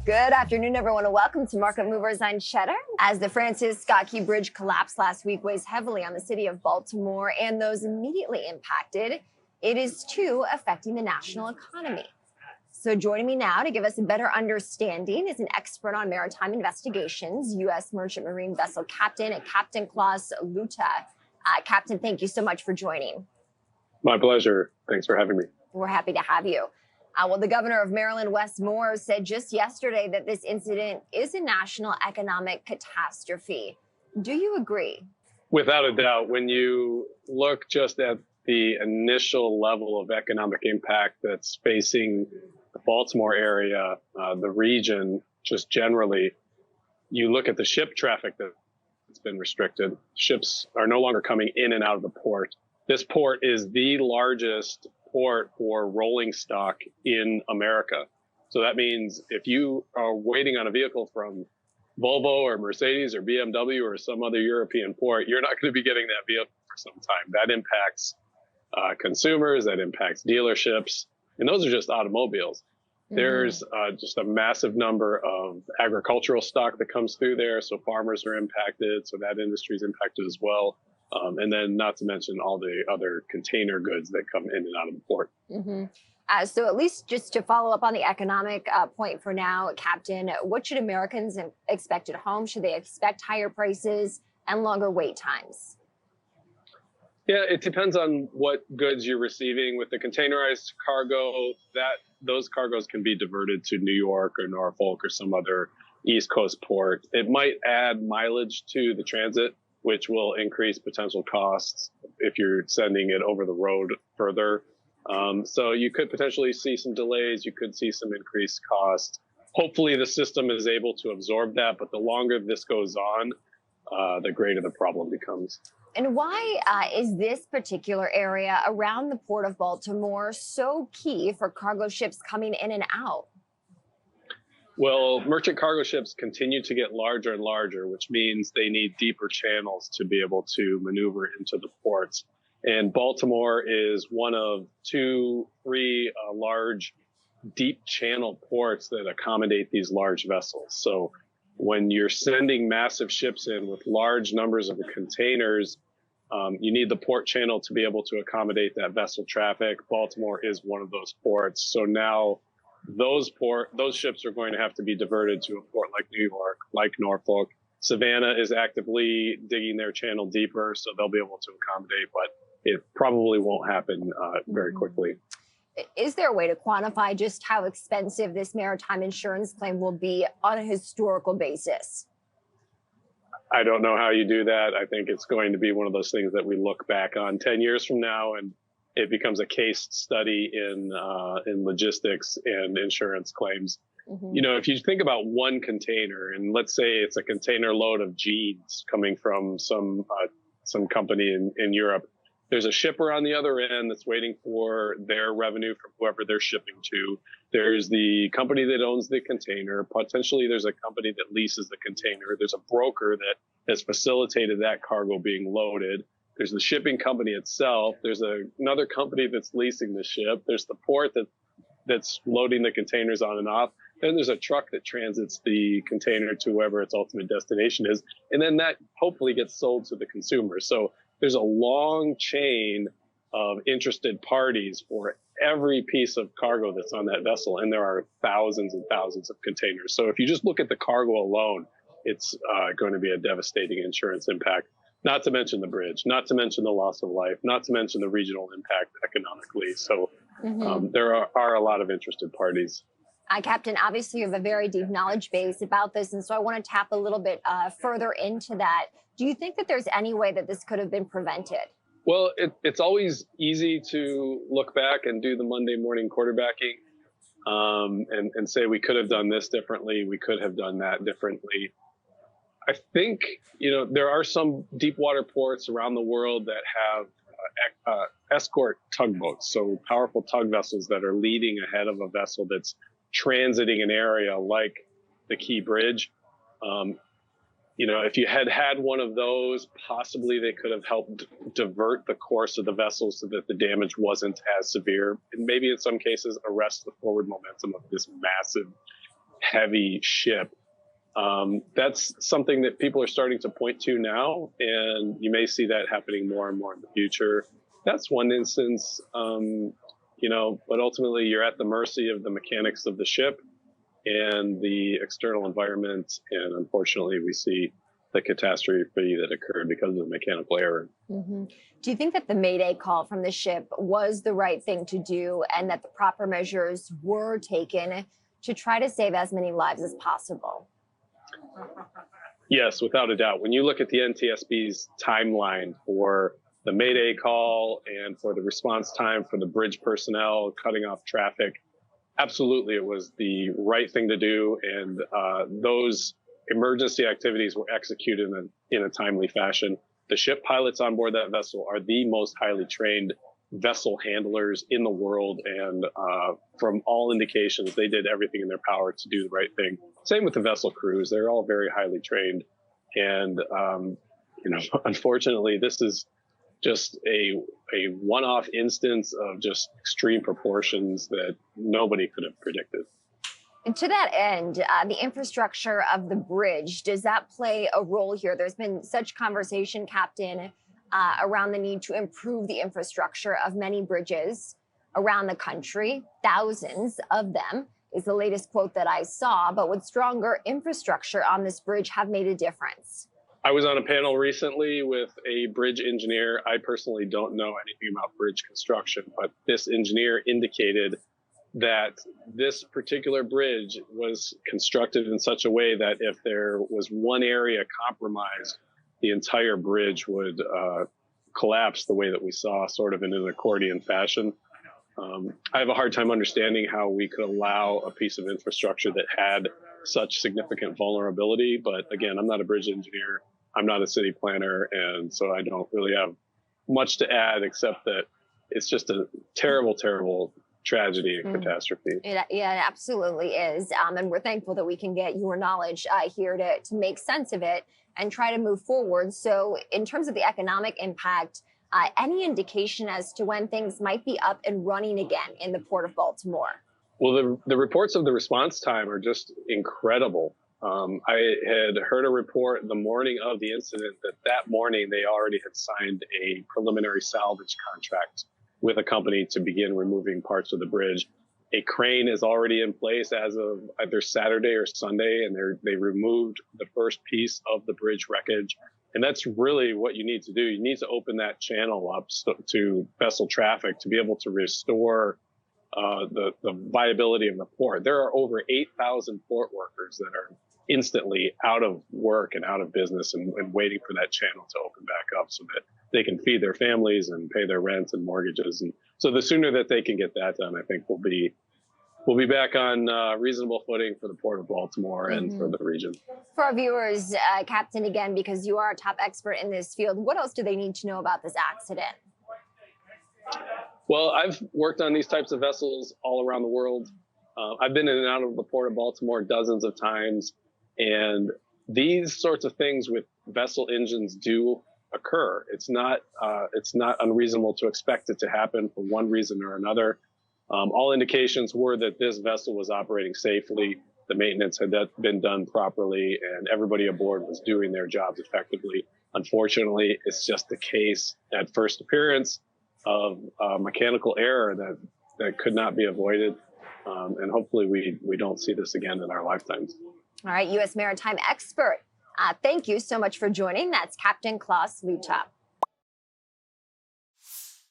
Good afternoon, everyone, and welcome to Market Movers on Cheddar. As the Francis Scott Key Bridge collapse last week weighs heavily on the city of Baltimore and those immediately impacted, it is too affecting the national economy. So joining me now to give us a better understanding is an expert on maritime investigations, U.S. Merchant Marine Vessel Captain Captain Klaus Luhta. Captain, thank you so much for joining. My pleasure. Thanks for having me. We're happy to have you. Well, the governor of Maryland, Wes Moore, said just yesterday that this incident is a national economic catastrophe. Do you agree? Without a doubt, when you look just at the initial level of economic impact that's facing the Baltimore area, the region, just generally, you look at the ship traffic that's been restricted. Ships are no longer coming in and out of the port. This port is the largest port for rolling stock in America. So that means if you are waiting on a vehicle from Volvo or Mercedes or BMW or some other European port, you're not going to be getting that vehicle for some time. That impacts consumers, that impacts dealerships, and those are just automobiles. Mm-hmm. There's just a massive number of agricultural stock that comes through there, so farmers are impacted, so that industry is impacted as well. And then not to mention all the other container goods that come in and out of the port. Mm-hmm. So at least just to follow up on the economic point for now, Captain, what should Americans expect at home? Should they expect higher prices and longer wait times? Yeah, it depends on what goods you're receiving. With the containerized cargo, those cargoes can be diverted to New York or Norfolk or some other East Coast port. It might add mileage to the transit, which will increase potential costs if you're sending it over the road further. So you could potentially see some delays. You could see some increased costs. Hopefully the system is able to absorb that, but the longer this goes on, the greater the problem becomes. And why is this particular area around the Port of Baltimore so key for cargo ships coming in and out? Well, merchant cargo ships continue to get larger and larger, which means they need deeper channels to be able to maneuver into the ports. And Baltimore is one of three large deep channel ports that accommodate these large vessels. So when you're sending massive ships in with large numbers of containers, you need the port channel to be able to accommodate that vessel traffic. Baltimore is one of those ports. So now those ships are going to have to be diverted to a port like New York, like Norfolk. Savannah is actively digging their channel deeper, so they'll be able to accommodate, but it probably won't happen very quickly. Is there a way to quantify just how expensive this maritime insurance claim will be on a historical basis? I don't know how you do that. I think it's going to be one of those things that we look back on 10 years from now and it becomes a case study in logistics and insurance claims. Mm-hmm. You know, if you think about one container, and let's say it's a container load of jeans coming from some company in Europe, there's a shipper on the other end that's waiting for their revenue from whoever they're shipping to. There's the company that owns the container. Potentially, there's a company that leases the container. There's a broker that has facilitated that cargo being loaded. There's the shipping company itself. There's another company that's leasing the ship. There's the port that's loading the containers on and off. Then there's a truck that transits the container to wherever its ultimate destination is. And then that hopefully gets sold to the consumer. So there's a long chain of interested parties for every piece of cargo that's on that vessel. And there are thousands and thousands of containers. So if you just look at the cargo alone, it's going to be a devastating insurance impact. Not to mention the bridge, not to mention the loss of life, not to mention the regional impact economically. So there are a lot of interested parties. Captain, obviously you have a very deep knowledge base about this, and so I want to tap a little bit further into that. Do you think that there's any way that this could have been prevented? Well, it's always easy to look back and do the Monday morning quarterbacking and say we could have done this differently, we could have done that differently. I think, you know, there are some deep water ports around the world that have escort tugboats, so powerful tug vessels that are leading ahead of a vessel that's transiting an area like the Key Bridge. You know, if you had one of those, possibly they could have helped divert the course of the vessel so that the damage wasn't as severe, and maybe in some cases arrest the forward momentum of this massive heavy ship. That's something that people are starting to point to now, and you may see that happening more and more in the future. That's one instance, but ultimately you're at the mercy of the mechanics of the ship and the external environment. And unfortunately, we see the catastrophe that occurred because of mechanical error. Mm-hmm. Do you think that the Mayday call from the ship was the right thing to do and that the proper measures were taken to try to save as many lives as possible? Yes, without a doubt. When you look at the NTSB's timeline for the Mayday call and for the response time for the bridge personnel cutting off traffic, absolutely it was the right thing to do. And those emergency activities were executed in a timely fashion. The ship pilots on board that vessel are the most highly trained vessel handlers in the world. And from all indications, they did everything in their power to do the right thing. Same with the vessel crews. They're all very highly trained. And, unfortunately, this is just a one-off instance of just extreme proportions that nobody could have predicted. And to that end, the infrastructure of the bridge, does that play a role here? There's been such conversation, Captain, around the need to improve the infrastructure of many bridges around the country. Thousands of them is the latest quote that I saw. But would stronger infrastructure on this bridge have made a difference? I was on a panel recently with a bridge engineer. I personally don't know anything about bridge construction, but this engineer indicated that this particular bridge was constructed in such a way that if there was one area compromised, the entire bridge would collapse the way that we saw, sort of in an accordion fashion. I have a hard time understanding how we could allow a piece of infrastructure that had such significant vulnerability. But again, I'm not a bridge engineer. I'm not a city planner. And so I don't really have much to add, except that it's just a terrible, terrible tragedy and catastrophe. It absolutely is. And we're thankful that we can get your knowledge here to make sense of it and try to move forward. So in terms of the economic impact, any indication as to when things might be up and running again in the Port of Baltimore? Well, the reports of the response time are just incredible. I had heard a report the morning of the incident that morning they already had signed a preliminary salvage contract with a company to begin removing parts of the bridge. A crane is already in place as of either Saturday or Sunday, and they removed the first piece of the bridge wreckage. And that's really what you need to do. You need to open that channel up to vessel traffic to be able to restore the viability of the port. There are over 8,000 port workers that are instantly out of work and out of business and waiting for that channel to open back up so that they can feed their families and pay their rent and mortgages. And so the sooner that they can get that done, I think we'll be back on reasonable footing for the Port of Baltimore and for the region. For our viewers, Captain, again, because you are a top expert in this field, what else do they need to know about this accident? Well, I've worked on these types of vessels all around the world. I've been in and out of the Port of Baltimore dozens of times. And these sorts of things with vessel engines do occur. It's not unreasonable to expect it to happen for one reason or another. All indications were that this vessel was operating safely. The maintenance had been done properly, and everybody aboard was doing their jobs effectively. Unfortunately, it's just the case at first appearance of mechanical error that could not be avoided. And hopefully we don't see this again in our lifetimes. All right, U.S. maritime expert. Thank you so much for joining. That's Captain Klaus Luhta.